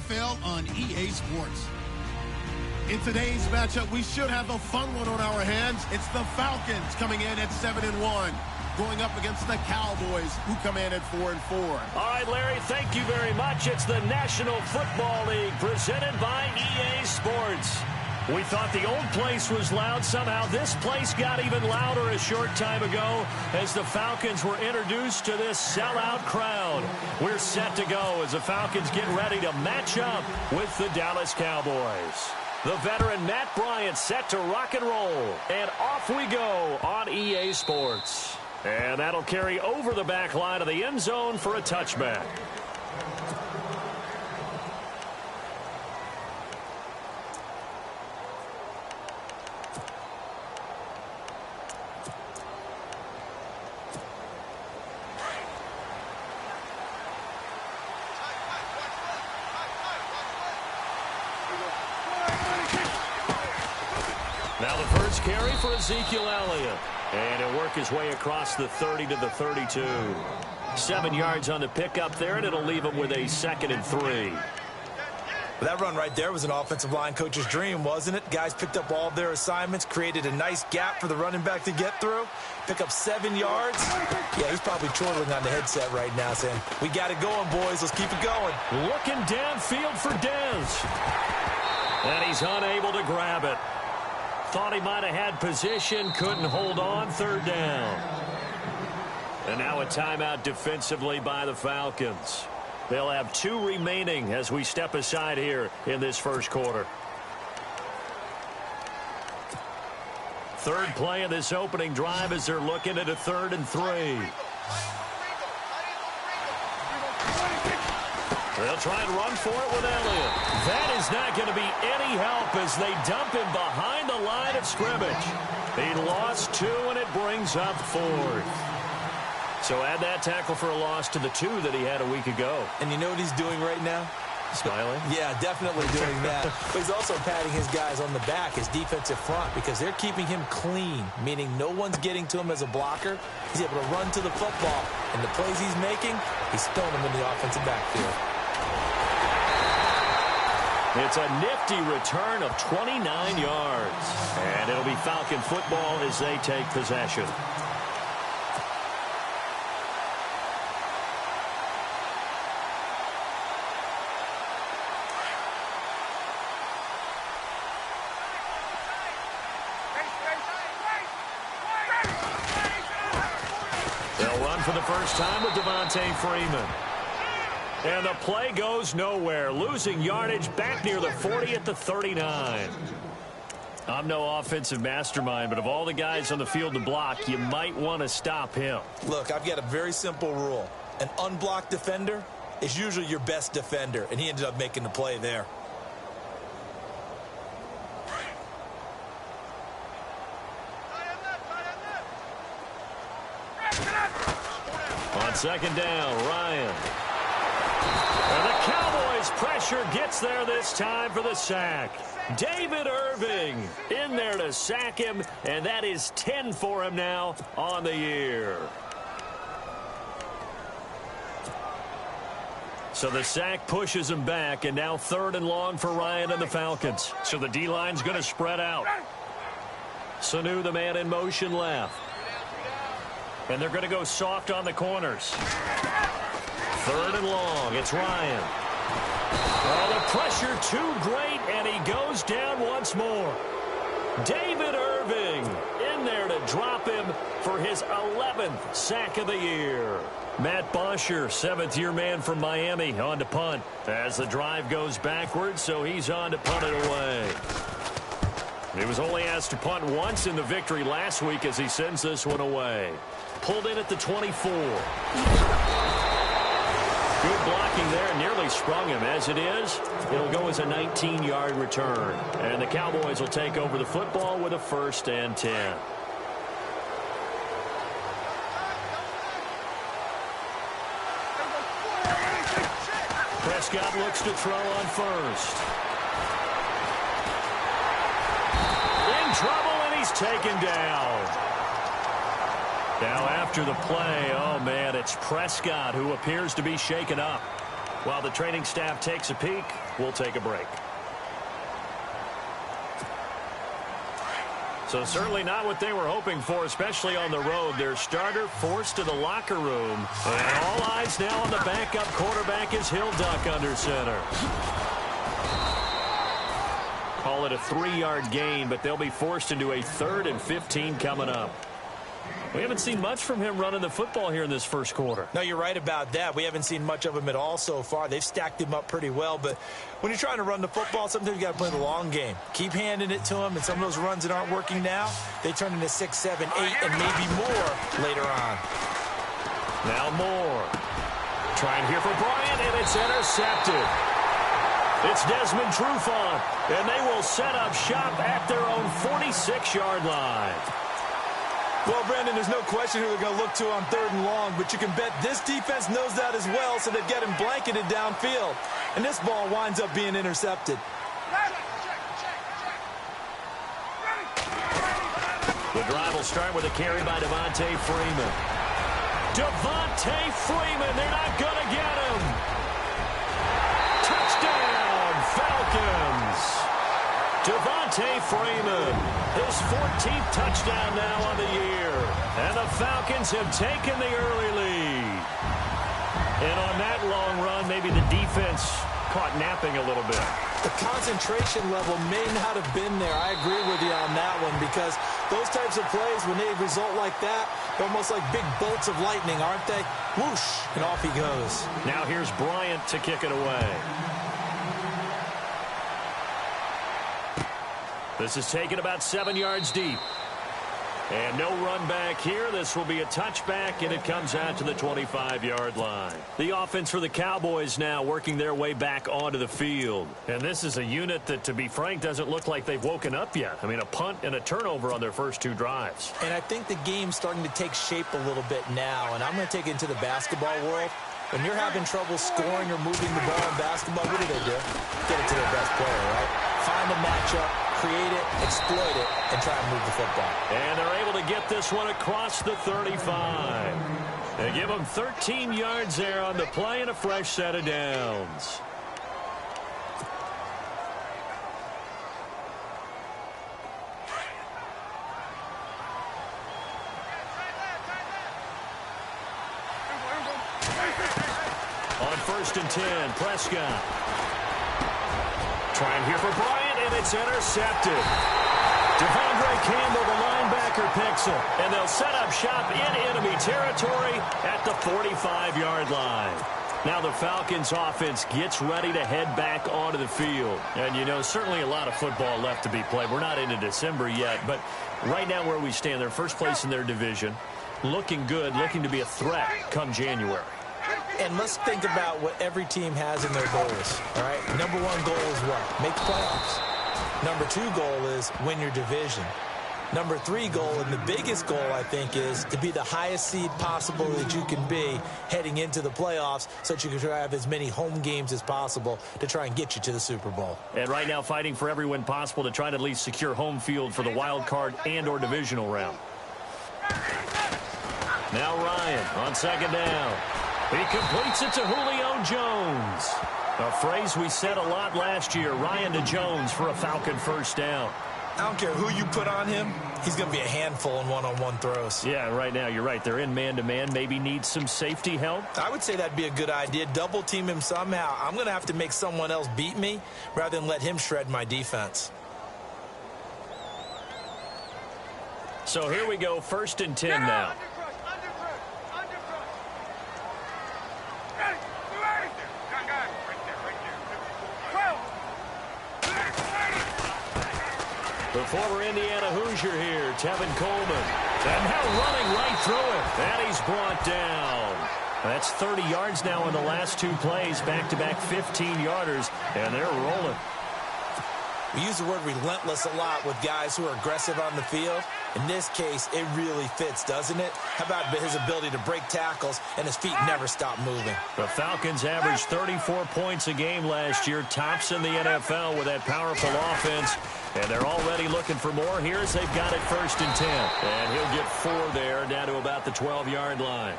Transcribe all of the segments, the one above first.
NFL on EA Sports. In today's matchup, we should have a fun one on our hands. It's the Falcons coming in at 7-1. Going up against the Cowboys, who come in at 4-4. All right, Larry, thank you very much. It's the National Football League presented by EA Sports. We thought the old place was loud. Somehow this place got even louder a short time ago as the Falcons were introduced to this sellout crowd. We're set to go as the Falcons get ready to match up with the Dallas Cowboys. The veteran Matt Bryant set to rock and roll. And off we go on EA Sports. And that'll carry over the back line of the end zone for a touchback. Now the first carry for Ezekiel Elliott. And he'll work his way across the 30 to the 32. 7 yards on the pickup there, and it'll leave him with a 2nd and 3. That run right there was an offensive line coach's dream, wasn't it? Guys picked up all of their assignments, created a nice gap for the running back to get through. Pick up 7 yards. Yeah, he's probably chortling on the headset right now saying, we got it going, boys. Let's keep it going. Looking downfield for Dez. And he's unable to grab it. Thought he might have had position, couldn't hold on, 3rd down. And now a timeout defensively by the Falcons. They'll have 2 remaining as we step aside here in this first quarter. Third play of this opening drive as they're looking at a 3rd and 3. They'll try and run for it with Elliott. That is not going to be any help as they dump him behind the line of scrimmage. He lost 2, and it brings up 4th. So add that tackle for a loss to the 2 that he had a week ago. And you know what he's doing right now? Smiling? Yeah, definitely doing that. But he's also patting his guys on the back, his defensive front, because they're keeping him clean, meaning no one's getting to him as a blocker. He's able to run to the football. And the plays he's making, he's throwing them in the offensive backfield. It's a nifty return of 29 yards. And it'll be Falcon football as they take possession. They'll run for the first time with Devontae Freeman. And the play goes nowhere, losing yardage back near the 40 at the 39. I'm no offensive mastermind, but of all the guys on the field to block, you might want to stop him. Look, I've got a very simple rule. An unblocked defender is usually your best defender, and he ended up making the play there. On 2nd down, Ryan. And the Cowboys' pressure gets there this time for the sack. David Irving in there to sack him, and that is 10 for him now on the year. So the sack pushes him back, and now 3rd and long for Ryan and the Falcons. So the D-line's going to spread out. Sanu, the man in motion left. And they're going to go soft on the corners. 3rd and long. It's Ryan. Oh, the pressure too great, and he goes down once more. David Irving in there to drop him for his 11th sack of the year. Matt Bosher, 7th-year man from Miami, on to punt. As the drive goes backwards, so he's on to punt it away. He was only asked to punt once in the victory last week as he sends this one away. Pulled in at the 24. Good blocking there, nearly sprung him. As it is, it'll go as a 19-yard return. And the Cowboys will take over the football with a 1st and 10. Prescott looks to throw on 1st. In trouble, and he's taken down. Now after the play, oh man, it's Prescott who appears to be shaken up. While the training staff takes a peek, we'll take a break. So certainly not what they were hoping for, especially on the road. Their starter forced to the locker room. And all eyes now on the backup quarterback as he'll duck under center. Call it a 3-yard gain, but they'll be forced into a 3rd and 15 coming up. We haven't seen much from him running the football here in this first quarter. No, you're right about that. We haven't seen much of him at all so far. They've stacked him up pretty well, but when you're trying to run the football, sometimes you got to play the long game. Keep handing it to him, and some of those runs that aren't working now, they turn into 6, 7, 8, and maybe more later on. Now Moore. Trying here for Bryant, and it's intercepted. It's Desmond Trufant, and they will set up shop at their own 46-yard line. Well, Brandon, there's no question who they're going to look to on 3rd and long, but you can bet this defense knows that as well, so they get him blanketed downfield. And this ball winds up being intercepted. The drive will start with a carry by Devontae Freeman. Devontae Freeman, they're not going to get him. Touchdown, Falcons. Devontae Freeman, his 14th touchdown now on the year. And the Falcons have taken the early lead. And on that long run, maybe the defense caught napping a little bit. The concentration level may not have been there. I agree with you on that one, because those types of plays, when they result like that, they're almost like big bolts of lightning, aren't they? Whoosh, and off he goes. Now here's Bryant to kick it away. This is taken about 7 yards deep. And no run back here. This will be a touchback, and it comes out to the 25-yard line. The offense for the Cowboys now working their way back onto the field. And this is a unit that, to be frank, doesn't look like they've woken up yet. I mean, a punt and a turnover on their first 2 drives. And I think the game's starting to take shape a little bit now, and I'm going to take it into the basketball world. When you're having trouble scoring or moving the ball in basketball, what do? Get it to their best player, right? Find a matchup, create it, exploit it, and try and move the football. And they're able to get this one across the 35. They give them 13 yards there on the play and a fresh set of downs. On 1st and 10, Prescott. Trying here for Bryant, and it's intercepted. Devondre Campbell, the linebacker, picks it. And they'll set up shop in enemy territory at the 45-yard line. Now the Falcons offense gets ready to head back onto the field. And, you know, certainly a lot of football left to be played. We're not into December yet, but right now where we stand, they're first place in their division. Looking good, looking to be a threat come January. And let's think about what every team has in their goals, all right? Number 1 goal is what? Make the playoffs. Number 2 goal is win your division. Number 3 goal, and the biggest goal, I think, is to be the highest seed possible that you can be heading into the playoffs, so that you can try to have as many home games as possible to try and get you to the Super Bowl. And right now fighting for every win possible to try to at least secure home field for the wild card and or divisional round. Now Ryan on 2nd down. He completes it to Julio Jones. A phrase we said a lot last year, Ryan to Jones for a Falcon first down. I don't care who you put on him, he's going to be a handful in one-on-one throws. Yeah, right now, you're right. They're in man-to-man. Maybe need some safety help. I would say that'd be a good idea. Double team him somehow. I'm going to have to make someone else beat me rather than let him shred my defense. So here we go, 1st and 10 now. The former Indiana Hoosier here, Tevin Coleman. And now running right through it. And he's brought down. That's 30 yards now in the last 2 plays. Back-to-back 15-yarders. And they're rolling. We use the word relentless a lot with guys who are aggressive on the field. In this case, it really fits, doesn't it? How about his ability to break tackles and his feet never stop moving? The Falcons averaged 34 points a game last year, tops in the NFL with that powerful offense. And they're already looking for more. Here as they've got it 1st and 10. And he'll get 4 there, down to about the 12-yard line.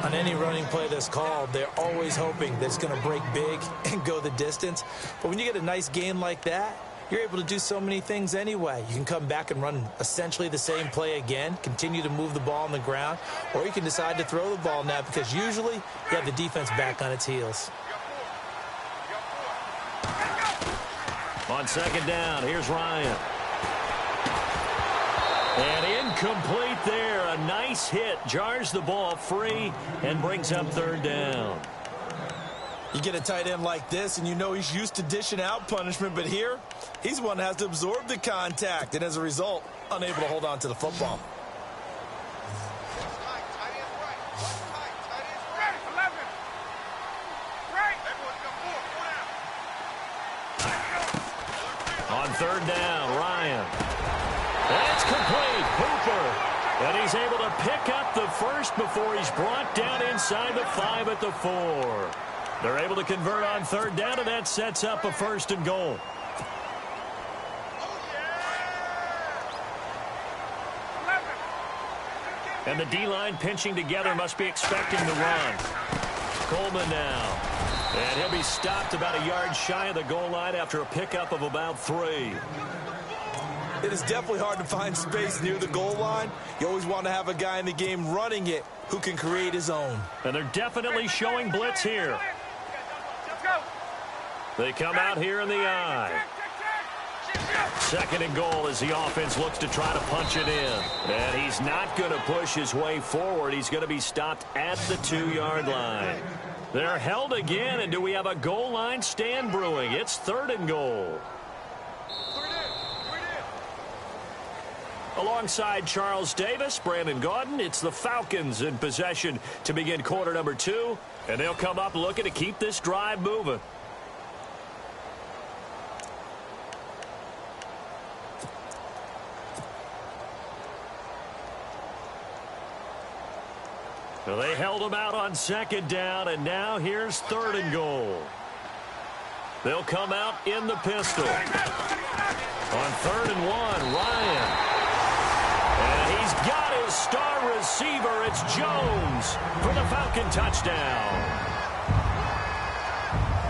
On any running play that's called, they're always hoping that it's going to break big and go the distance. But when you get a nice gain like that, you're able to do so many things anyway. You can come back and run essentially the same play again, continue to move the ball on the ground, or you can decide to throw the ball now because usually you have the defense back on its heels. On second down, here's Ryan. And incomplete there. A nice hit. Jars the ball free and brings up third down. You get a tight end like this, and you know he's used to dishing out punishment, but here, he's one that has to absorb the contact, and as a result, unable to hold on to the football. On third down, Ryan. That's complete. Hooper. And he's able to pick up the first before he's brought down inside the 5 at the 4. They're able to convert on third down, and that sets up a 1st and goal. And the D-line pinching together must be expecting the run. Coleman now. And he'll be stopped about a yard shy of the goal line after a pickup of about 3. It is definitely hard to find space near the goal line. You always want to have a guy in the game running it who can create his own. And they're definitely showing blitz here. They come out here in the I. 2nd and goal as the offense looks to try to punch it in. And he's not going to push his way forward. He's going to be stopped at the 2-yard line. They're held again, and do we have a goal line stand brewing? It's 3rd and goal. Alongside Charles Davis, Brandon Gaudin, it's the Falcons in possession to begin quarter number 2. And they'll come up looking to keep this drive moving. Well, they held him out on 2nd down, and now here's 3rd and goal. They'll come out in the pistol. On 3rd and 1, Ryan. And he's got his star receiver. It's Jones for the Falcon touchdown.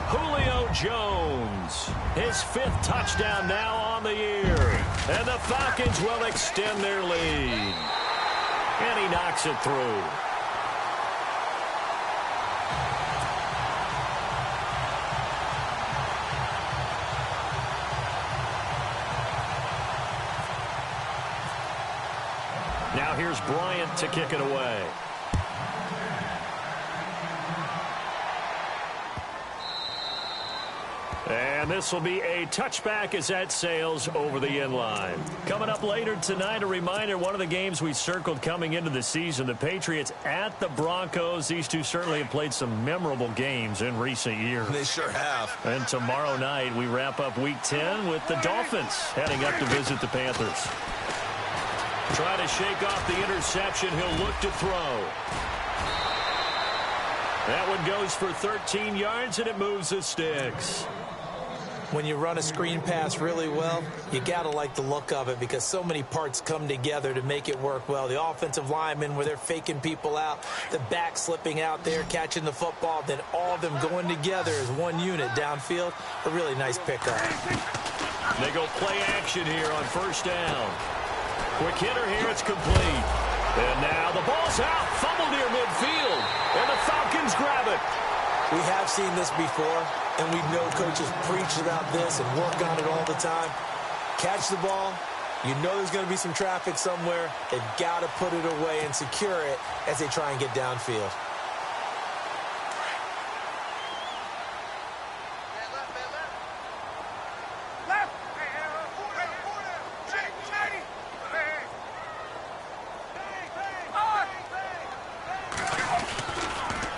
Julio Jones, his 5th touchdown now on the year. And the Falcons will extend their lead. And he knocks it through. Now here's Bryant to kick it away. And this will be a touchback as that sails over the end line. Coming up later tonight, a reminder, one of the games we circled coming into the season, the Patriots at the Broncos. These two certainly have played some memorable games in recent years. They sure have. And tomorrow night, we wrap up Week 10 with the Dolphins heading up to visit the Panthers. Trying to shake off the interception. He'll look to throw. That one goes for 13 yards, and it moves the sticks. When you run a screen pass really well, you got to like the look of it because so many parts come together to make it work well. The offensive linemen, where they're faking people out, the back slipping out there, catching the football, then all of them going together as one unit downfield. A really nice pickup. They go play action here on 1st down. Quick hitter here, it's complete. And now the ball's out, fumbled near midfield, and the Falcons grab it. We have seen this before, and we know coaches preach about this and work on it all the time. Catch the ball. You know there's going to be some traffic somewhere. They've got to put it away and secure it as they try and get downfield.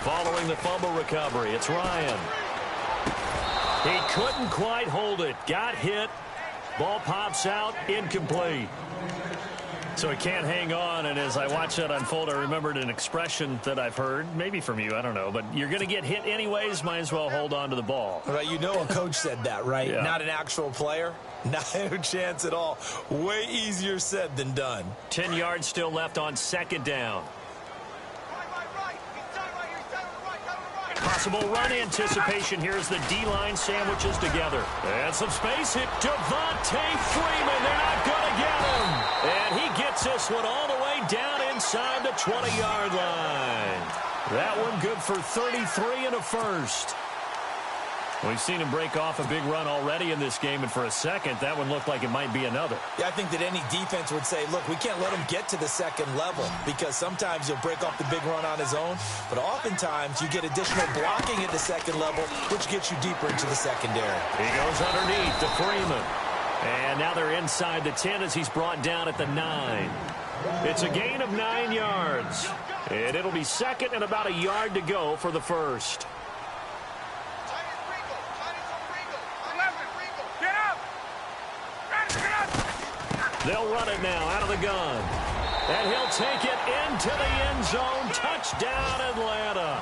Following the fumble recovery, it's Ryan. He couldn't quite hold it. Got hit. Ball pops out, incomplete. So he can't hang on, and as I watched that unfold, I remembered an expression that I've heard, maybe from you, I don't know, but you're going to get hit anyways, might as well hold on to the ball. Right, you know a coach said that, right? Yeah. Not an actual player. Not a chance at all. Way easier said than done. 10 yards still left on 2nd down. possible run anticipation here as the D-line sandwiches together. And some space hit Devontae Freeman. They're not going to get him. And he gets this one all the way down inside the 20-yard line. That one good for 33 and a first. We've seen him break off a big run already in this game, and for a second, that one looked like it might be another. Yeah, I think that any defense would say, look, we can't let him get to the second level because sometimes he'll break off the big run on his own, but oftentimes you get additional blocking at the second level, which gets you deeper into the secondary. He goes underneath to Freeman. And now they're inside the 10 as he's brought down at the 9. It's a gain of 9 yards, and it'll be second and about a yard to go for the first. They'll run it now out of the gun. And he'll take it into the end zone. Touchdown, Atlanta.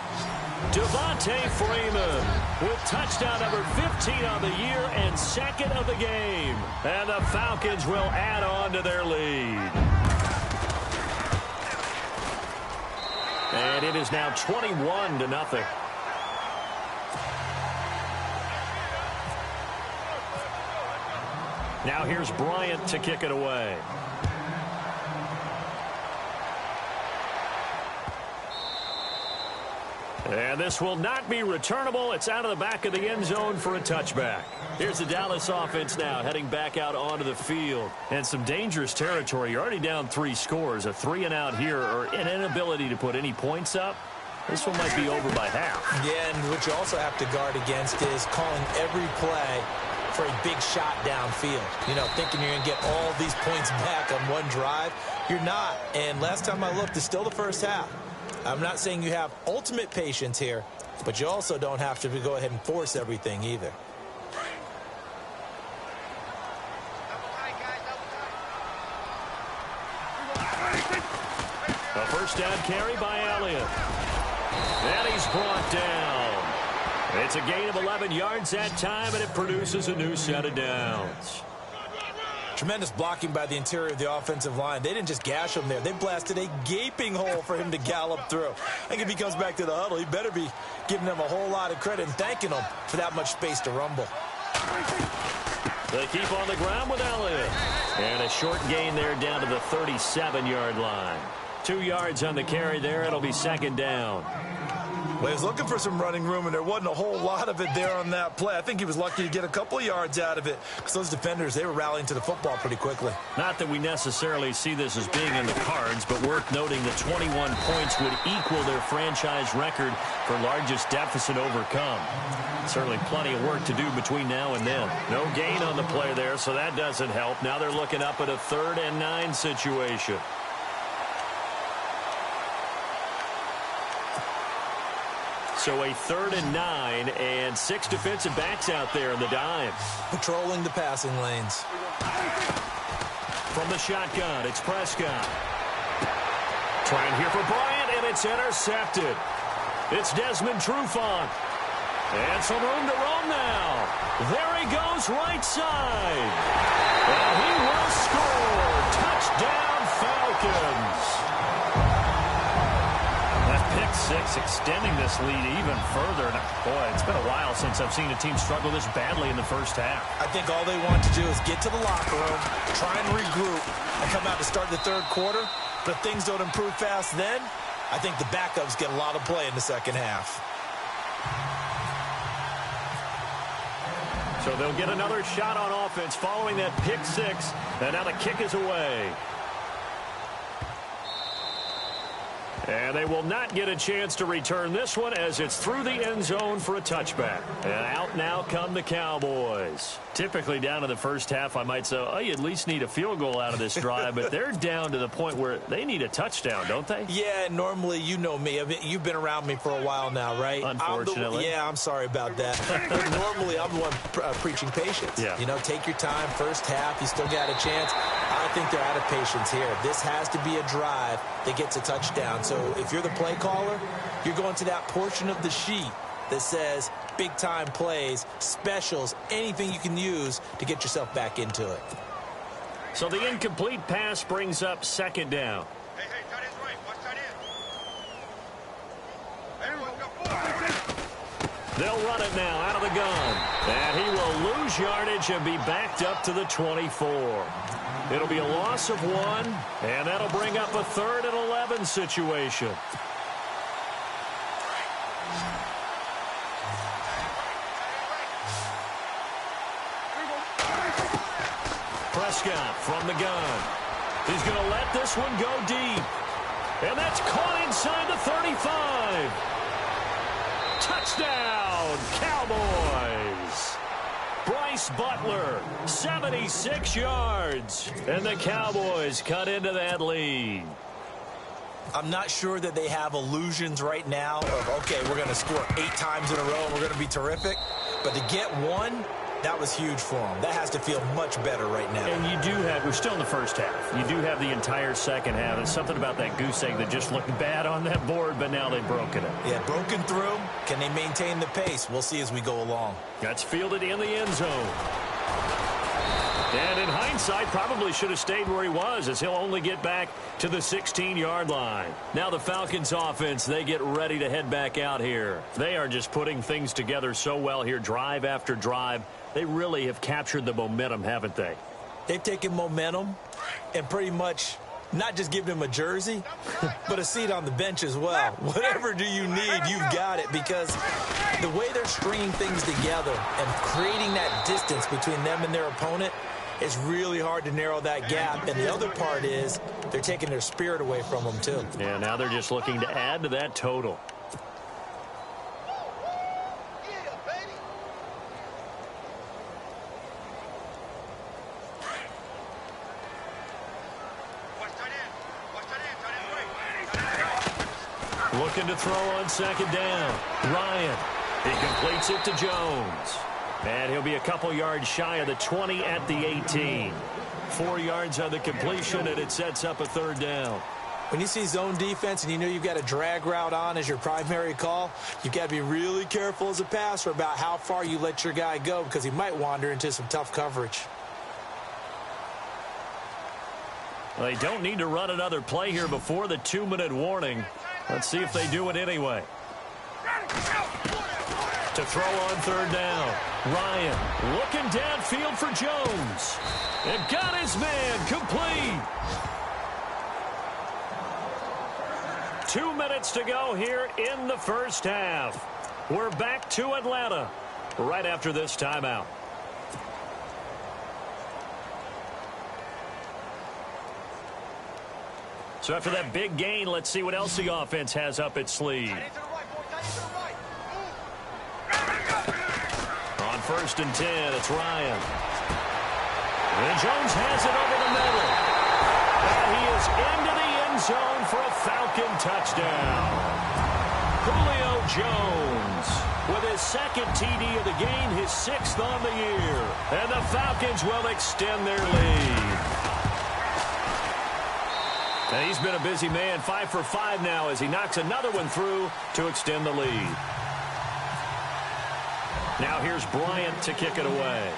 Devontae Freeman with touchdown number 15 on the year and second of the game. And the Falcons will add on to their lead. And it is now 21-0. Now here's Bryant to kick it away. And this will not be returnable. It's out of the back of the end zone for a touchback. Here's the Dallas offense now heading back out onto the field. And some dangerous territory. You're already down 3 scores. A 3-and-out here or an inability to put any points up. This one might be over by half. Yeah, and what you also have to guard against is calling every play for a big shot downfield. You know, thinking you're going to get all these points back on one drive. You're not. And last time I looked, it's still the first half. I'm not saying you have ultimate patience here, but you also don't have to go ahead and force everything either. A first down carry by Elliott. And he's brought down. It's a gain of 11 yards that time, and it produces a new set of downs. Tremendous blocking by the interior of the offensive line. They didn't just gash him there. They blasted a gaping hole for him to gallop through. I think if he comes back to the huddle, he better be giving them a whole lot of credit and thanking them for that much space to rumble. They keep on the ground with Elliott. And a short gain there down to the 37-yard line. 2 yards on the carry there. It'll be second down. Well, he was looking for some running room, and there wasn't a whole lot of it there on that play. I think he was lucky to get a couple of yards out of it because those defenders, they were rallying to the football pretty quickly. Not that we necessarily see this as being in the cards, but worth noting that 21 points would equal their franchise record for largest deficit overcome. Certainly plenty of work to do between now and then. No gain on the play there, so that doesn't help. Now they're looking up at a 3rd and 9 situation. So a 3rd and 9 and 6 defensive backs out there in the dime. Patrolling the passing lanes. From the shotgun, it's Prescott. Trying here for Bryant, and it's intercepted. It's Desmond Trufant. And some room to roam now. There he goes, right side. And he will score. Touchdown, Falcons. Pick 6 extending this lead even further. Boy, it's been a while since I've seen a team struggle this badly in the first half. I think all they want to do is get to the locker room, try and regroup, and come out to start the 3rd quarter. But if things don't improve fast then, I think the backups get a lot of play in the second half. So they'll get another shot on offense following that pick 6. And now the kick is away. And they will not get a chance to return this one as it's through the end zone for a touchback. And out now come the Cowboys. Typically down in the first half, I might say, oh, you at least need a field goal out of this drive. But they're down to the point where they need a touchdown, don't they? Yeah, normally, you know me. I mean, you've been around me for a while now, right? Unfortunately. I'm sorry about that. Normally, I'm the one preaching patience. Yeah. You know, take your time. First half, you still got a chance. I think they're out of patience here. This has to be a drive that gets a touchdown. So if you're the play caller, you're going to that portion of the sheet that says big-time plays, specials, anything you can use to get yourself back into it. So the incomplete pass brings up second down. They'll run it now out of the gun. And he will lose yardage and be backed up to the 24. It'll be a loss of 1, and that'll bring up a 3rd and 11 situation. Prescott from the gun. He's going to let this one go deep. And that's caught inside the 35. Touchdown, Cowboys. Bryce Butler, 76 yards. And the Cowboys cut into that lead. I'm not sure that they have illusions right now of, okay, we're going to score 8 times in a row and we're going to be terrific. But to get one, that was huge for them. That has to feel much better right now. And you do have, we're still in the first half. You do have the entire second half. There's something about that goose egg that just looked bad on that board, but now they've broken it. Yeah, broken through. Can they maintain the pace? We'll see as we go along. That's fielded in the end zone. And in hindsight, probably should have stayed where he was, as he'll only get back to the 16-yard line. Now the Falcons offense, they get ready to head back out here. They are just putting things together so well here, drive after drive. They really have captured the momentum, haven't they? They've taken momentum and pretty much not just given him a jersey, but a seat on the bench as well. Whatever do you need, you've got it, because the way they're stringing things together and creating that distance between them and their opponent, it's really hard to narrow that gap. And the other part is they're taking their spirit away from them, too. Yeah, now they're just looking to add to that total. Looking to throw on second down. Ryan. He completes it to Jones. And he'll be a couple yards shy of the 20 at the 18. 4 yards on the completion, and it sets up a 3rd down. When you see zone defense and you know you've got a drag route on as your primary call, you've got to be really careful as a passer about how far you let your guy go, because he might wander into some tough coverage. Well, they don't need to run another play here before the 2-minute warning. Let's see if they do it anyway. To throw on 3rd down. Ryan looking downfield for Jones. And got his man complete. 2 minutes to go here in the first half. We're back to Atlanta right after this timeout. So after that big gain, let's see what else the offense has up its sleeve. On 1st and 10, it's Ryan. And Jones has it over the middle. And he is into the end zone for a Falcon touchdown. Julio Jones with his 2nd TD of the game, his 6th on the year. And the Falcons will extend their lead. And he's been a busy man, 5 for 5 now as he knocks another one through to extend the lead. Now here's Bryant to kick it away.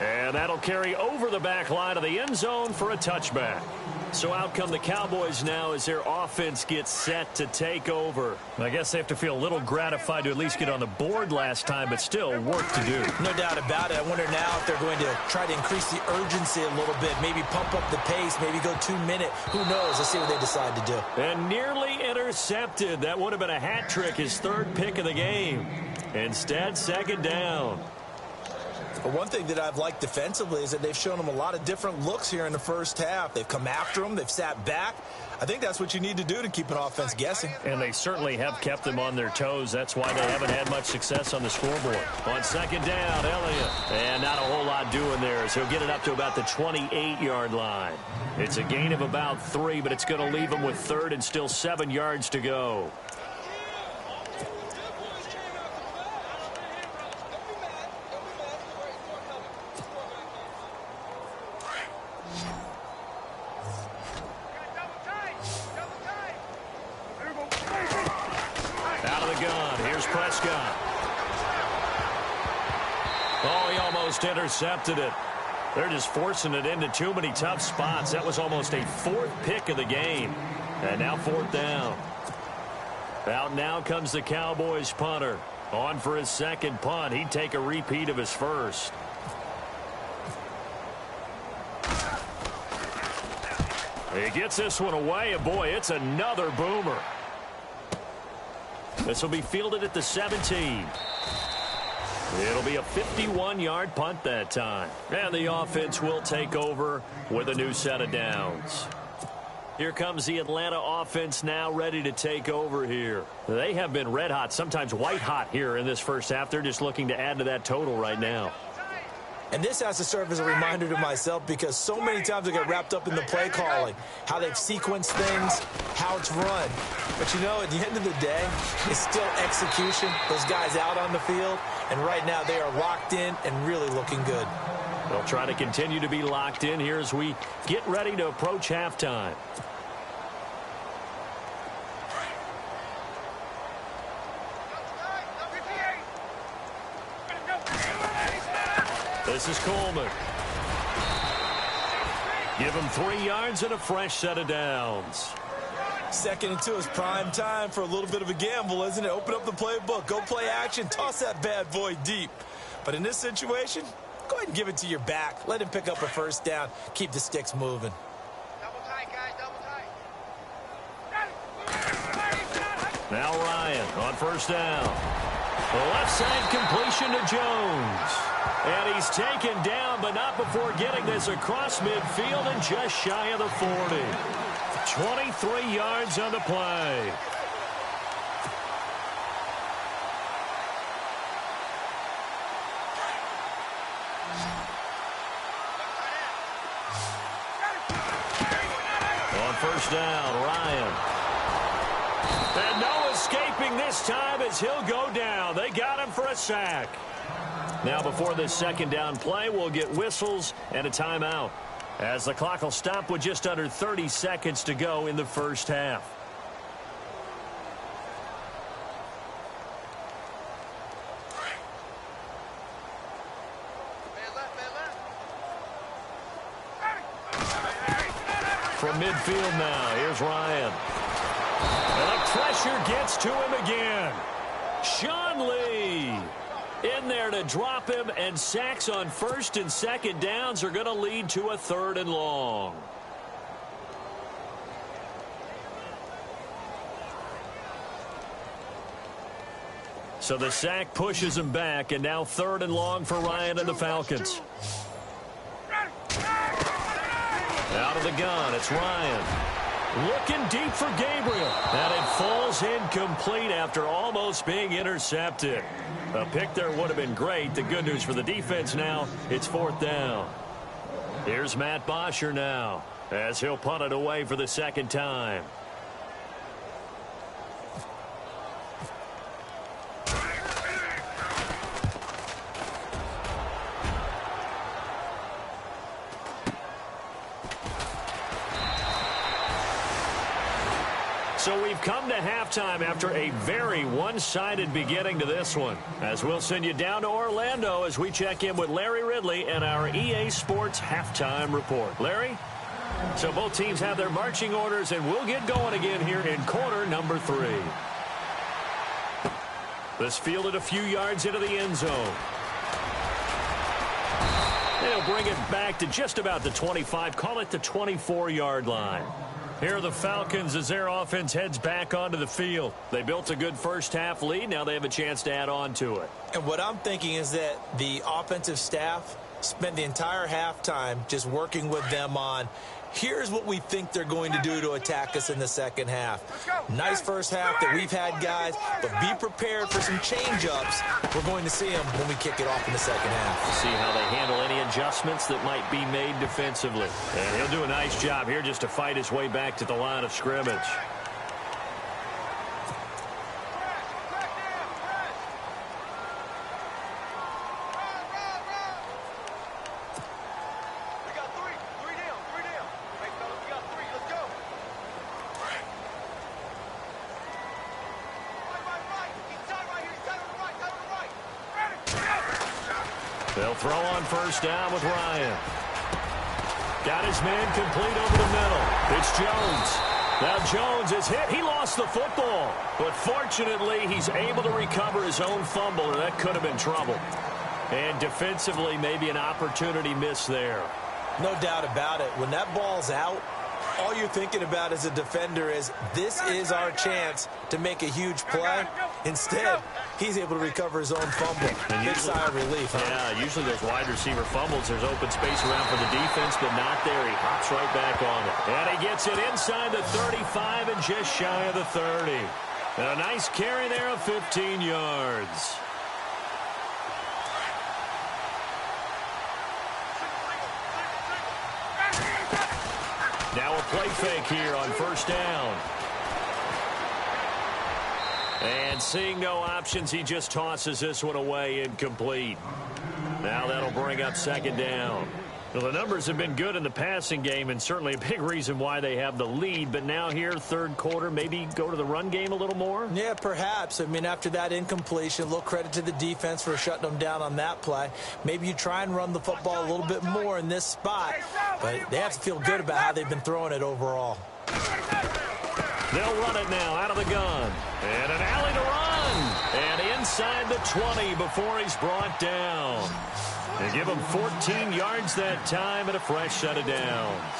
And that'll carry over the back line of the end zone for a touchback. So out come the Cowboys now as their offense gets set to take over. I guess they have to feel a little gratified to at least get on the board last time, but still work to do. No doubt about it. I wonder now if they're going to try to increase the urgency a little bit, maybe pump up the pace, maybe go 2-minute. Who knows? Let's see what they decide to do. And nearly intercepted. That would have been a hat trick, his 3rd pick of the game. Instead, 2nd down. But one thing that I've liked defensively is that they've shown them a lot of different looks here in the first half. They've come after them. They've sat back. I think that's what you need to do to keep an offense guessing. And they certainly have kept them on their toes. That's why they haven't had much success on the scoreboard. On 2nd down, Elliott. And not a whole lot doing there, so he'll get it up to about the 28-yard line. It's a gain of about 3, but it's going to leave them with 3rd and still 7 yards to go. Prescott. Oh, he almost intercepted it. They're just forcing it into too many tough spots. That was almost a 4th pick of the game. And now 4th down. Out now comes the Cowboys punter. On for his second punt. He'd take a repeat of his first. He gets this one away, and boy, it's another boomer. This will be fielded at the 17. It'll be a 51-yard punt that time. And the offense will take over with a new set of downs. Here comes the Atlanta offense now ready to take over here. They have been red hot, sometimes white hot here in this first half. They're just looking to add to that total right now. And this has to serve as a reminder to myself because so many times I get wrapped up in the play calling, how they've sequenced things, how it's run. But, you know, at the end of the day, it's still execution. Those guys out on the field, and right now they are locked in and really looking good. They'll try to continue to be locked in here as we get ready to approach halftime. This is Coleman. Give him 3 yards and a fresh set of downs. 2nd and 2 is prime time for a little bit of a gamble, isn't it? Open up the playbook, go play action, toss that bad boy deep. But in this situation, go ahead and give it to your back. Let him pick up a first down. Keep the sticks moving. Double tight, guys, double tight. Now Ryan on 1st down. The left side completion to Jones. And he's taken down, but not before getting this across midfield and just shy of the 40. 23 yards on the play. On 1st down, Ryan. And no escaping this time as he'll go down. They got him for a sack. Now before this 2nd down play, we'll get whistles and a timeout, as the clock will stop with just under 30 seconds to go in the first half. From midfield now, here's Ryan. And the pressure gets to him again. Sean Lee in there to drop him, and sacks on 1st and 2nd downs are going to lead to a 3rd and long. So the sack pushes him back, and now 3rd and long for Ryan and the Falcons. Out of the gun, it's Ryan. Looking deep for Gabriel. And it falls incomplete after almost being intercepted. A pick there would have been great. The good news for the defense now, it's 4th down. Here's Matt Bosher now, as he'll punt it away for the 2nd time. So we've come to halftime after a very one-sided beginning to this one, as we'll send you down to Orlando as we check in with Larry Ridley and our EA Sports Halftime Report. Larry? So both teams have their marching orders, and we'll get going again here in quarter number 3. This fielded a few yards into the end zone. They'll bring it back to just about the 25, call it the 24-yard line. Here are the Falcons as their offense heads back onto the field. They built a good first half lead. Now they have a chance to add on to it. And what I'm thinking is that the offensive staff spent the entire halftime just working with them on, here's what we think they're going to do to attack us in the second half. Nice first half that we've had, guys, but be prepared for some change-ups. We're going to see them when we kick it off in the second half. See how they handle any adjustments that might be made defensively. And he'll do a nice job here just to fight his way back to the line of scrimmage. They'll throw on first down with Ryan. Got his man complete over the middle. It's Jones. Now Jones is hit. He lost the football. But fortunately, he's able to recover his own fumble, or that could have been trouble. And defensively, maybe an opportunity missed there. No doubt about it. When that ball's out, all you're thinking about as a defender is, this is our chance to make a huge play. Instead, he's able to recover his own fumble. Big sigh of relief. Huh? Yeah, usually those wide receiver fumbles, there's open space around for the defense, but not there. He hops right back on it. And he gets it inside the 35 and just shy of the 30. And a nice carry there of 15 yards. Now a play fake here on first down. And seeing no options, he just tosses this one away, incomplete. Now that'll bring up second down. Well, the numbers have been good in the passing game, and certainly a big reason why they have the lead. But now here, third quarter, maybe go to the run game a little more? Yeah, perhaps. I mean, after that incompletion, a little credit to the defense for shutting them down on that play. Maybe you try and run the football a little bit more in this spot. But they have to feel good about how they've been throwing it overall. They'll run it now out of the gun. And an alley to run. And inside the 20 before he's brought down. They give him 14 yards that time and a fresh set of downs.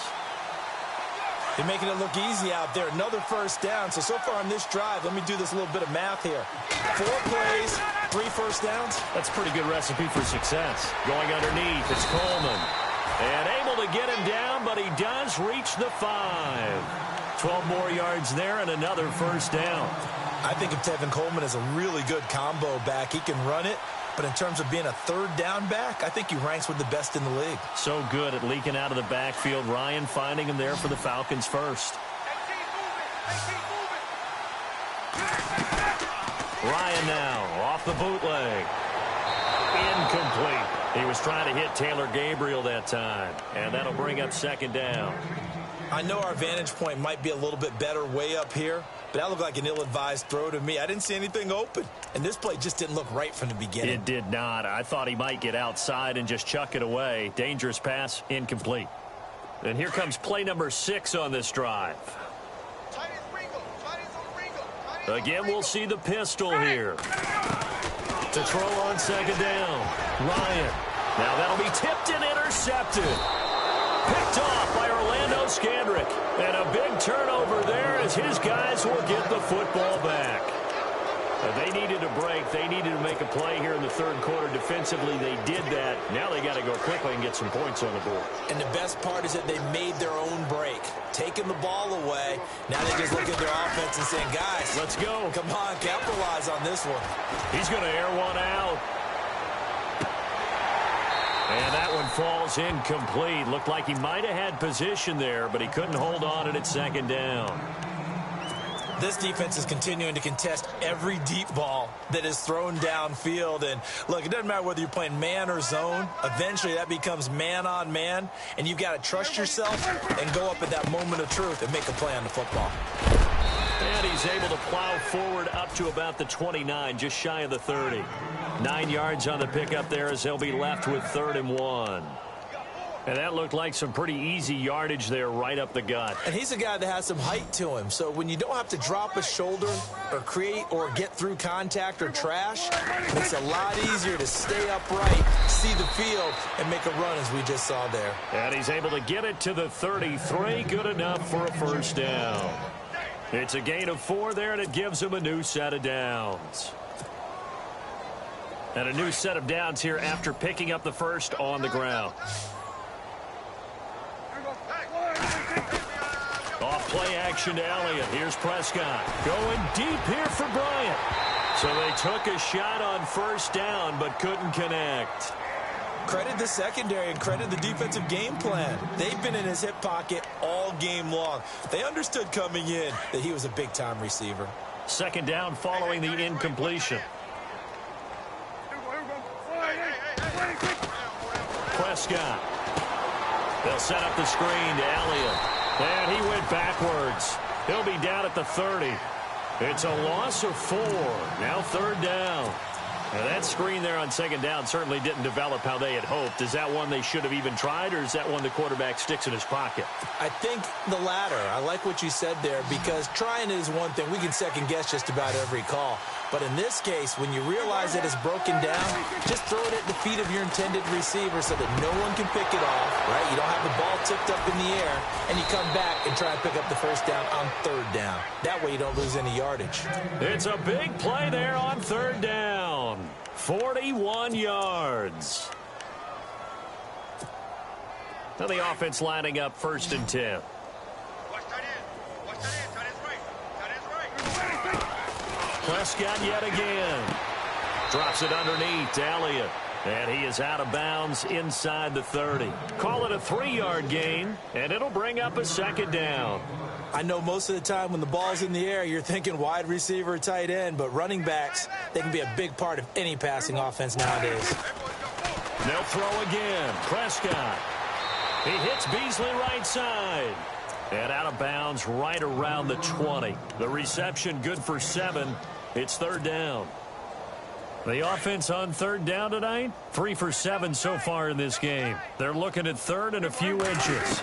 They're making it look easy out there. Another first down. So far on this drive, let me do this little bit of math here. 4 plays, 3 first downs. That's a pretty good recipe for success. Going underneath, it's Coleman. And able to get him down, but he does reach the 5. 12 more yards there and another first down. I think of Tevin Coleman as a really good combo back. He can run it. But in terms of being a third down back, I think he ranks with the best in the league. So good at leaking out of the backfield. Ryan finding him there for the Falcons first. Ryan now off the bootleg. Incomplete. He was trying to hit Taylor Gabriel that time. And that'll bring up second down. I know our vantage point might be a little bit better way up here, but that looked like an ill-advised throw to me. I didn't see anything open, and this play just didn't look right from the beginning. It did not. I thought he might get outside and just chuck it away. Dangerous pass, incomplete. And here comes play number 6 on this drive. Again, we'll see the pistol here. To throw on second down. Ryan. Now that'll be tipped and intercepted. Picked off by Orlando Scandrick. And a big turnover there as his guys will get the football back. They needed a break. They needed to make a play here in the third quarter. Defensively, they did that. Now they got to go quickly and get some points on the board. And the best part is that they made their own break. Taking the ball away. Now they just look at their offense and saying, guys, let's go. Come on, capitalize on this one. He's going to air one out. And that one falls incomplete. Looked like he might have had position there, but he couldn't hold on at second down. This defense is continuing to contest every deep ball that is thrown downfield. And, look, it doesn't matter whether you're playing man or zone. Eventually, that becomes man on man, and you've got to trust yourself and go up at that moment of truth and make a play on the football. And he's able to plow forward up to about the 29, just shy of the 30. 9 yards on the pickup there as they'll be left with 3rd and 1. And that looked like some pretty easy yardage there right up the gut. And he's a guy that has some height to him. So when you don't have to drop a shoulder or create or get through contact or trash, it makes it a lot easier to stay upright, see the field, and make a run as we just saw there. And he's able to get it to the 33. Good enough for a first down. It's a gain of 4 there, and it gives him a new set of downs. And a new set of downs here after picking up the first on the ground. Off play action to Elliott. Here's Prescott. Going deep here for Bryant. So they took a shot on first down but couldn't connect. Credit the secondary and credit the defensive game plan. They've been in his hip pocket all game long. They understood coming in that he was a big-time receiver. Second down following the incompletion. Prescott. They'll set up the screen to Elliott. And he went backwards. He'll be down at the 30. It's a loss of 4. Now 3rd down. Now that screen there on second down certainly didn't develop how they had hoped. Is that one they should have even tried, or is that one the quarterback sticks in his pocket? I think the latter. I like what you said there, because trying is one thing. We can second-guess just about every call. But in this case, when you realize that it's broken down, just throw it at the feet of your intended receiver so that no one can pick it off, right? You don't have the ball tipped up in the air, and you come back and try and pick up the first down on third down. That way you don't lose any yardage. It's a big play there on third down. 41 yards. Now the offense lining up 1st and 10. Watch tight end. Watch tight end. Tight end's right. Tight end's right. Prescott yet again. Drops it underneath to Elliott. And he is out of bounds inside the 30. Call it a 3-yard gain, and it'll bring up a 2nd down. I know most of the time when the ball's in the air, you're thinking wide receiver, tight end, but running backs, they can be a big part of any passing offense nowadays. They'll throw again. Prescott. He hits Beasley right side. And out of bounds right around the 20. The reception good for 7. It's 3rd down. The offense on 3rd down tonight, 3 for 7 so far in this game. They're looking at 3rd and a few inches.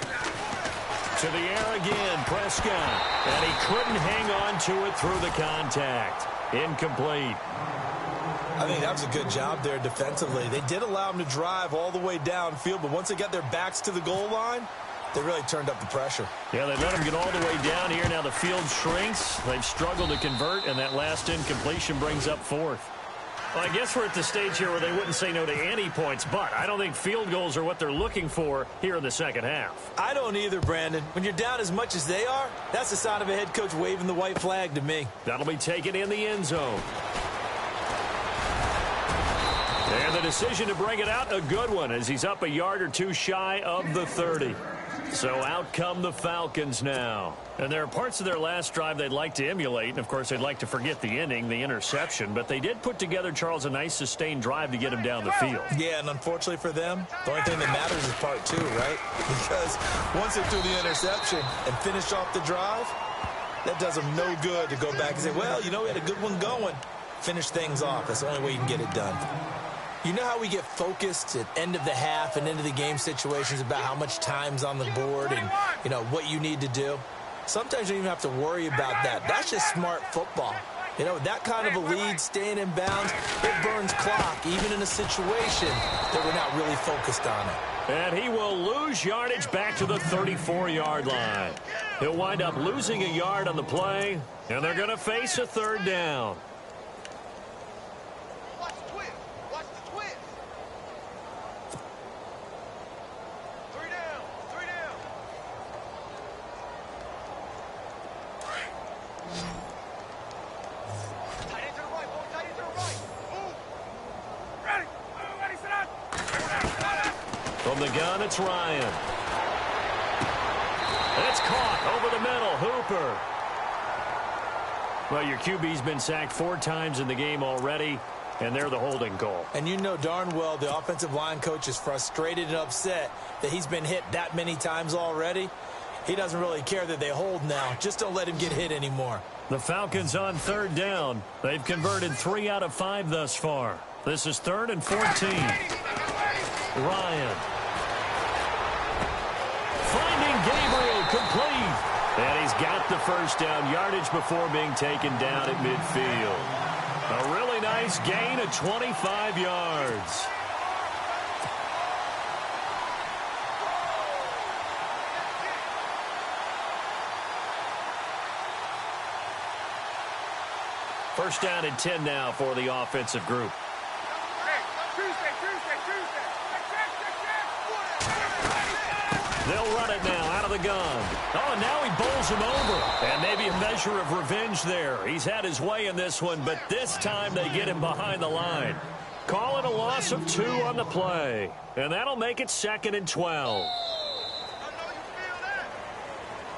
To the air again, Prescott. And he couldn't hang on to it through the contact. Incomplete. I think that was a good job there defensively. They did allow him to drive all the way downfield, but once they got their backs to the goal line, they really turned up the pressure. Yeah, they let him get all the way down here. Now the field shrinks. They've struggled to convert, and that last incompletion brings up 4th. Well, I guess we're at the stage here where they wouldn't say no to any points, but I don't think field goals are what they're looking for here in the second half. I don't either, Brandon. When you're down as much as they are, that's the sign of a head coach waving the white flag to me. That'll be taken in the end zone. And the decision to bring it out, a good one, as he's up a yard or two shy of the 30. So out come the Falcons now. And there are parts of their last drive they'd like to emulate. And, of course, they'd like to forget the ending, the interception. But they did put together, Charles, a nice sustained drive to get him down the field. Yeah, and unfortunately for them, the only thing that matters is part 2, right? Because once they threw the interception and finished off the drive, that does them no good to go back and say, well, you know, we had a good one going. Finish things off. That's the only way you can get it done. You know how we get focused at end of the half and into the game situations about how much time's on the board and, you know, what you need to do? Sometimes you don't even have to worry about that. That's just smart football. You know, that kind of a lead, staying in bounds, it burns clock, even in a situation that we're not really focused on it. And he will lose yardage back to the 34-yard line. He'll wind up losing a yard on the play, and they're going to face a 3rd down. From the gun, it's Ryan. It's caught over the middle. Hooper. Well, your QB's been sacked 4 times in the game already, and they're the holding call. And you know darn well the offensive line coach is frustrated and upset that he's been hit that many times already. He doesn't really care that they hold now. Just don't let him get hit anymore. The Falcons on 3rd down. They've converted 3 out of 5 thus far. This is 3rd and 14. Ryan. Finding Gabriel, complete. And he's got the first down, yardage before being taken down at midfield. A really nice gain of 25 yards. First down and 10 now for the offensive group. They'll run it now out of the gun. Oh, and now he bowls him over. And maybe a measure of revenge there. He's had his way in this one, but this time they get him behind the line. Call it a loss of 2 on the play. And that'll make it 2nd and 12.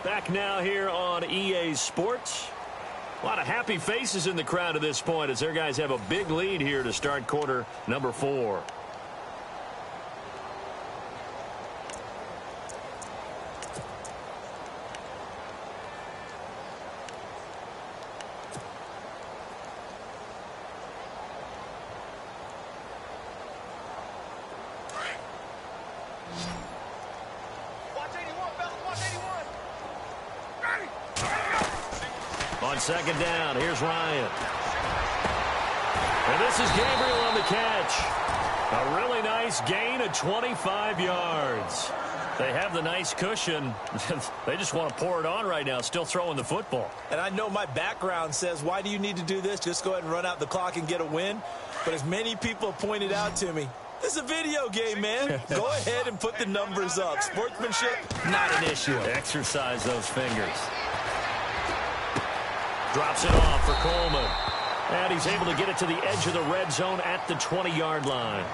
Back now here on EA Sports. A lot of happy faces in the crowd at this point as their guys have a big lead here to start quarter number 4. on second down. Here's Ryan. And this is Gabriel on the catch. A really nice gain of 25 yards. They have the nice cushion. They just want to pour it on right now, still throwing the football. And I know my background says, why do you need to do this? Just go ahead and run out the clock and get a win. But as many people have pointed out to me, this is a video game, man. Go ahead and put the numbers up. Sportsmanship, not an issue. Exercise those fingers. Drops it off for Coleman. And he's able to get it to the edge of the red zone at the 20-yard line.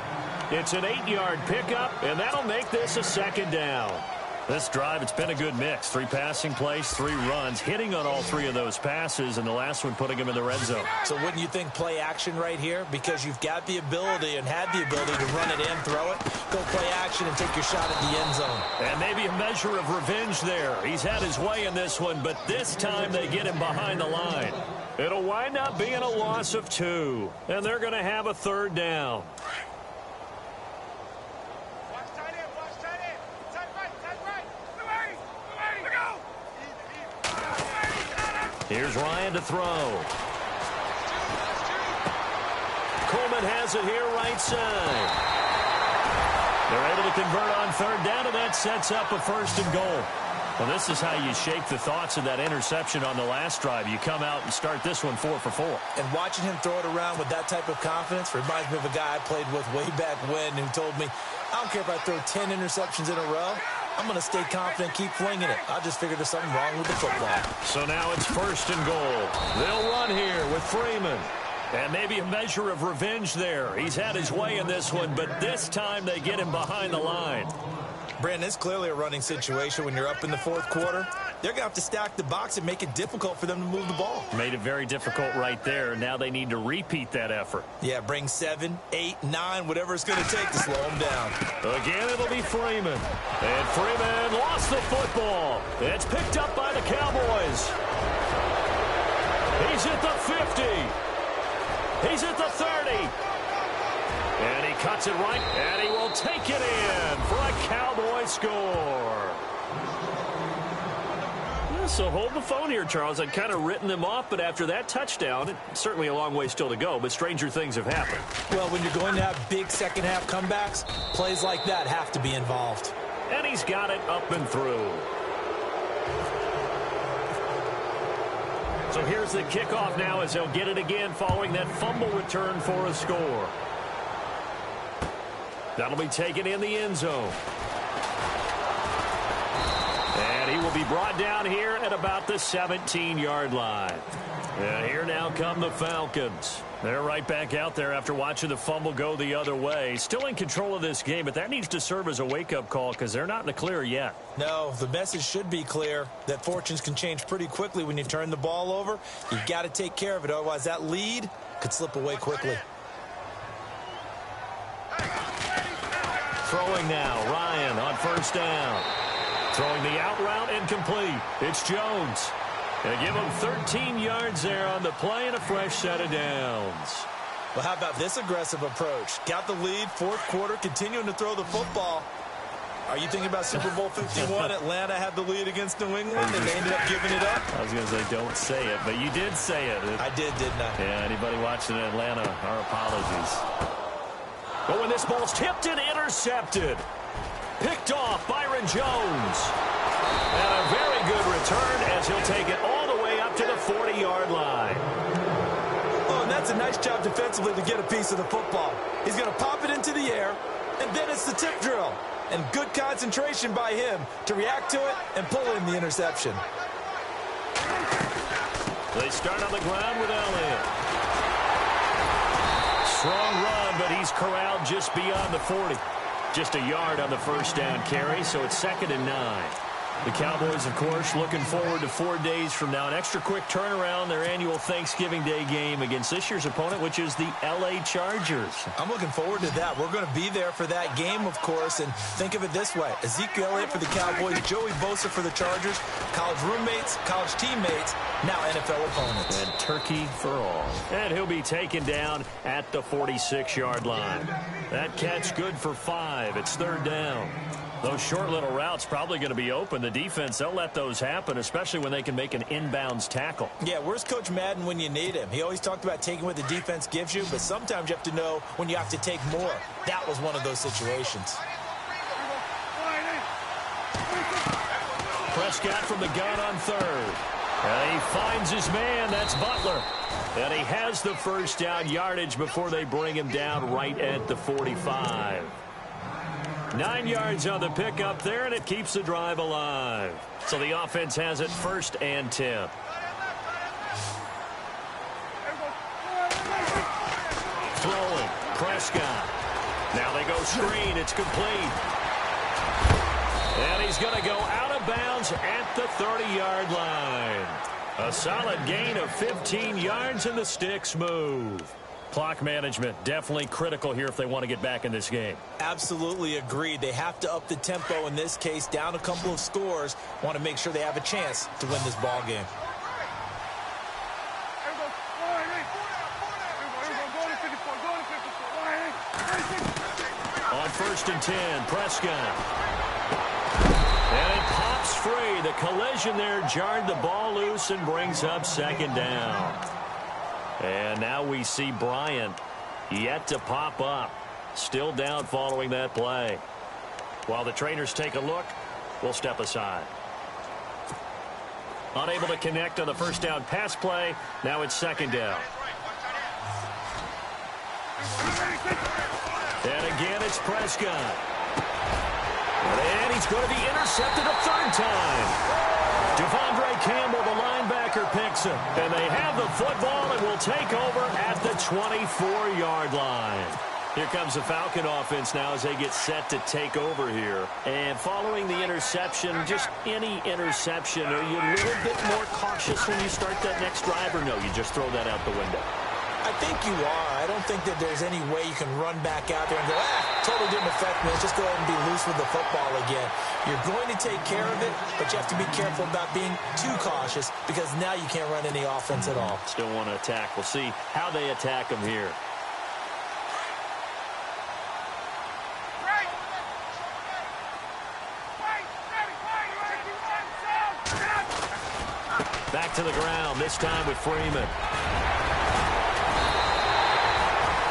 It's an 8-yard pickup, and that'll make this a second down. This drive, it's been a good mix. 3 passing plays, 3 runs, hitting on all 3 of those passes, and the last one putting him in the red zone. So wouldn't you think play action right here? Because you've got the ability and had the ability to run it and throw it. Go play action and take your shot at the end zone. And maybe a measure of revenge there. He's had his way in this one, but this time they get him behind the line. It'll wind up being a loss of 2, and they're going to have a third down. Here's Ryan to throw. Coleman has it here right side. They're able to convert on third down, and that sets up a 1st and goal. Well, this is how you shake the thoughts of that interception on the last drive. You come out and start this one 4 for 4. And watching him throw it around with that type of confidence reminds me of a guy I played with way back when who told me, I don't care if I throw 10 interceptions in a row. I'm going to stay confident, keep flinging it. I just figured there's something wrong with the football. So now it's 1st and goal. They'll run here with Freeman. And maybe a measure of revenge there. He's had his way in this one, but this time they get him behind the line. Brandon, it's clearly a running situation when you're up in the 4th quarter. They're going to have to stack the box and make it difficult for them to move the ball. Made it very difficult right there. Now they need to repeat that effort. Yeah, bring 7, 8, 9, whatever it's going to take to slow them down. Again, it'll be Freeman. And Freeman lost the football. It's picked up by the Cowboys. He's at the 50. He's at the 30. And he cuts it right, and he will take it in for a Cowboy score. So hold the phone here, Charles. I'd kind of written them off, but after that touchdown, it's certainly a long way still to go, but stranger things have happened. Well, when you're going to have big second-half comebacks, plays like that have to be involved. And he's got it up and through. So here's the kickoff now as they'll get it again following that fumble return for a score. That'll be taken in the end zone. And he will be brought down here at about the 17-yard line. And here now come the Falcons. They're right back out there after watching the fumble go the other way. Still in control of this game, but that needs to serve as a wake-up call because they're not in the clear yet. No, the message should be clear that fortunes can change pretty quickly when you turn the ball over. You've got to take care of it, otherwise that lead could slip away quickly. Throwing now, Ryan on 1st down. Throwing the out route incomplete. It's Jones. They give him 13 yards there on the play and a fresh set of downs. Well, how about this aggressive approach? Got the lead, 4th quarter, continuing to throw the football. Are you thinking about Super Bowl 51? Atlanta had the lead against New England, and they ended up giving it up? I was going to say, don't say it, but you did say it. I did, didn't I? Yeah, anybody watching in Atlanta, our apologies. But when this ball's tipped and intercepted, picked off Byron Jones. And a very good return as he'll take it all the way up to the 40-yard line. Oh, and that's a nice job defensively to get a piece of the football. He's going to pop it into the air, and then it's the tip drill. And good concentration by him to react to it and pull in the interception. They start on the ground with Elliott. Strong run, but he's corralled just beyond the 40. Just a yard on the 1st down carry, so it's 2nd and 9. The Cowboys, of course, looking forward to 4 days from now. An extra quick turnaround, their annual Thanksgiving Day game against this year's opponent, which is the L.A. Chargers. I'm looking forward to that. We're going to be there for that game, of course, and think of it this way. Ezekiel Elliott for the Cowboys, Joey Bosa for the Chargers, college roommates, college teammates, now NFL opponents. And turkey for all. And he'll be taken down at the 46-yard line. That catch good for 5. It's 3rd down. Those short little routes probably going to be open. The defense, they'll let those happen, especially when they can make an inbounds tackle. Yeah, where's Coach Madden when you need him? He always talked about taking what the defense gives you, but sometimes you have to know when you have to take more. That was one of those situations. Prescott from the gun on third. And he finds his man. That's Butler. And he has the first down yardage before they bring him down right at the 45. 9 yards on the pickup there, and it keeps the drive alive. So the offense has it 1st and 10. Throwing, Prescott. Now they go screen. It's complete. And he's going to go out of bounds at the 30-yard line. A solid gain of 15 yards, and the sticks move. Clock management definitely critical here if they want to get back in this game. Absolutely agreed. They have to up the tempo in this case, down a couple of scores. Want to make sure they have a chance to win this ball game. On 1st and 10, Prescott. And it pops free. The collision there jarred the ball loose and brings up 2nd down. And now we see Bryant yet to pop up. Still down following that play. While the trainers take a look, we'll step aside. Unable to connect on the first down pass play. Now it's 2nd down. And again, it's Prescott. And he's going to be intercepted a 3rd time. Devondre Campbell, the linebacker, picks him. And they have the football and will take over at the 24-yard line. Here comes the Falcon offense now as they get set to take over here. And following the interception, just any interception, are you a little bit more cautious when you start that next drive, or no, you just throw that out the window? I think you are. I don't think that there's any way you can run back out there and go, totally didn't affect me. Let's just go ahead and be loose with the football again. You're going to take care of it, but you have to be careful about being too cautious because now you can't run any offense at all. Still want to attack. We'll see how they attack them here. Back to the ground, this time with Freeman.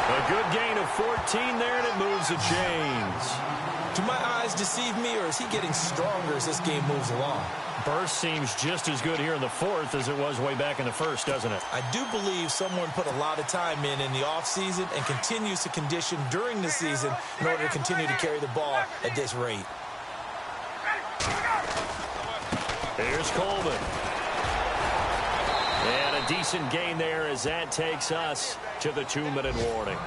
A good gain of 14 there, and it moves the chains. Do my eyes deceive me, or is he getting stronger as this game moves along? Burst seems just as good here in the 4th as it was way back in the 1st, doesn't it? I do believe someone put a lot of time in the offseason and continues to condition during the season in order to continue to carry the ball at this rate. Here's Coleman. And a decent gain there as that takes us to the 2-minute warning.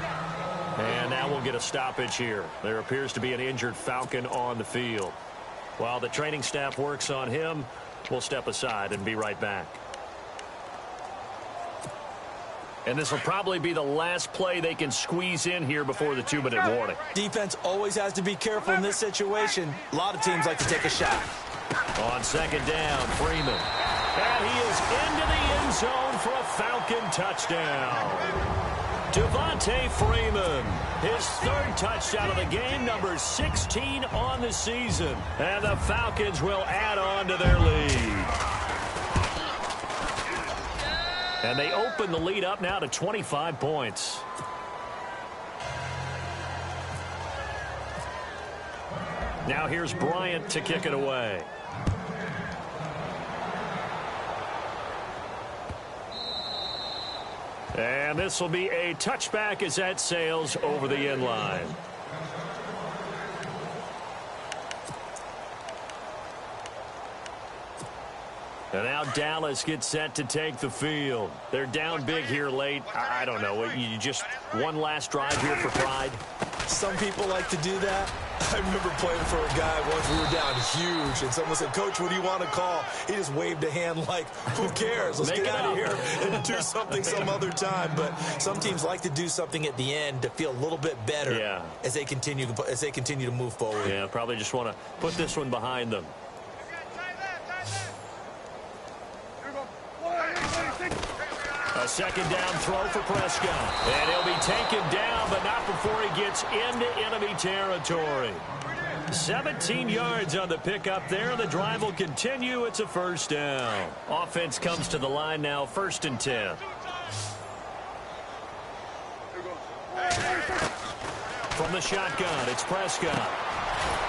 And now we'll get a stoppage here. There appears to be an injured Falcon on the field. While the training staff works on him, we'll step aside and be right back. And this will probably be the last play they can squeeze in here before the 2-minute warning. Defense always has to be careful in this situation. A lot of teams like to take a shot. On 2nd down, Freeman. And he is into the end zone for a Falcon touchdown. Devontae Freeman, his 3rd touchdown of the game, number 16 on the season. And the Falcons will add on to their lead. And they open the lead up now to 25 points. Now here's Bryant to kick it away. And this will be a touchback as that sails over the end line. And now Dallas gets set to take the field. They're down big here late. I don't know. You just one last drive here for pride? Some people like to do that. I remember playing for a guy once. We were down huge, and someone said, "Coach, what do you want to call?" He just waved a hand like, "Who cares? Let's get out of here and do something some other time." But some teams like to do something at the end to feel a little bit better as they continue to move forward. Yeah, probably just want to put this one behind them. A 2nd down throw for Prescott. And he'll be taken down, but not before he gets into enemy territory. 17 yards on the pickup there. The drive will continue. It's a first down. Offense comes to the line now, 1st and 10. From the shotgun, it's Prescott.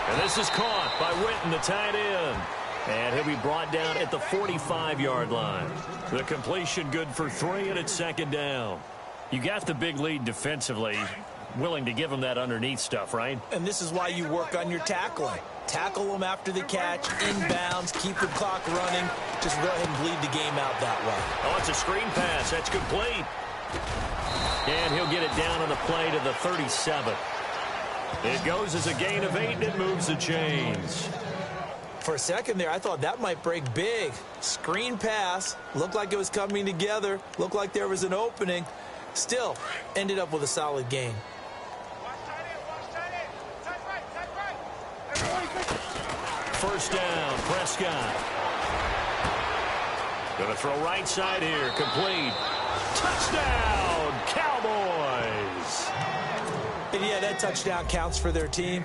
And this is caught by Witten, the tight end. And he'll be brought down at the 45-yard line. The completion good for 3, and it's 2nd down. You got the big lead defensively. Willing to give them that underneath stuff, right? And this is why you work on your tackling. Tackle them after the catch, inbounds, keep the clock running. Just go ahead and bleed the game out that way. Oh, it's a screen pass. That's complete. And he'll get it down on the play to the 37. It goes as a gain of 8, and it moves the chains. For a second there, I thought that might break big. Screen pass. Looked like it was coming together. Looked like there was an opening. Still, ended up with a solid game. First down, Prescott. Going to throw right side here. Complete. Touchdown, Cowboys. And yeah, that touchdown counts for their team,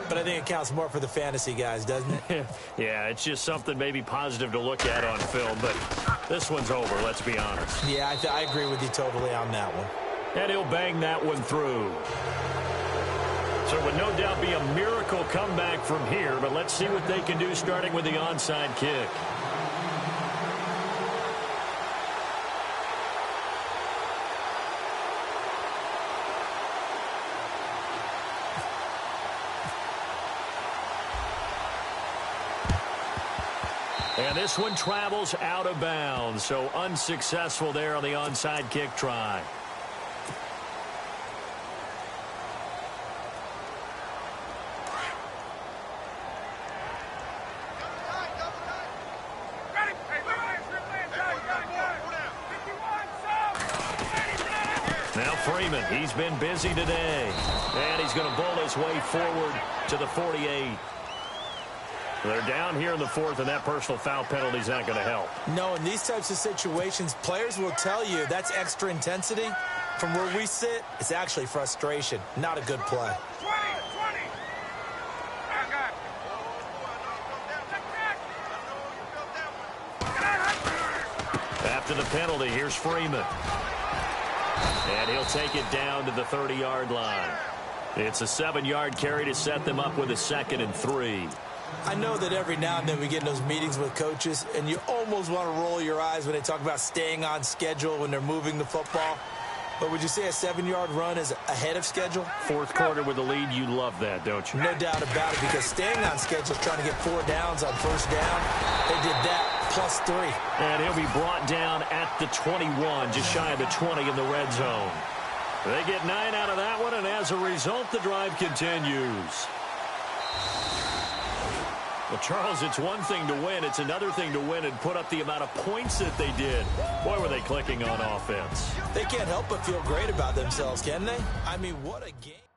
but I think it counts more for the fantasy guys, doesn't it? Yeah, it's just something maybe positive to look at on film, but this one's over, let's be honest. Yeah, I agree with you totally on that one. And he'll bang that one through. So it would no doubt be a miracle comeback from here, but let's see what they can do starting with the onside kick. And this one travels out of bounds, so unsuccessful there on the onside kick try. Now Freeman, he's been busy today. And he's going to bowl his way forward to the 48. They're down here in the 4th, and that personal foul penalty is not going to help. No, in these types of situations, players will tell you that's extra intensity. From where we sit, it's actually frustration. Not a good play. 20. After the penalty, here's Freeman. And he'll take it down to the 30-yard line. It's a 7-yard carry to set them up with a 2nd and 3. I know that every now and then we get in those meetings with coaches, and you almost want to roll your eyes when they talk about staying on schedule when they're moving the football. But would you say a 7-yard run is ahead of schedule? 4th quarter with the lead, you love that, don't you? No doubt about it, because staying on schedule is trying to get 4 downs on 1st down. They did that plus 3. And he'll be brought down at the 21, just shy of the 20 in the red zone. They get 9 out of that one, and as a result, the drive continues. Well, Charles, it's one thing to win. It's another thing to win and put up the amount of points that they did. Boy, were they clicking on offense. They can't help but feel great about themselves, can they? I mean, what a game.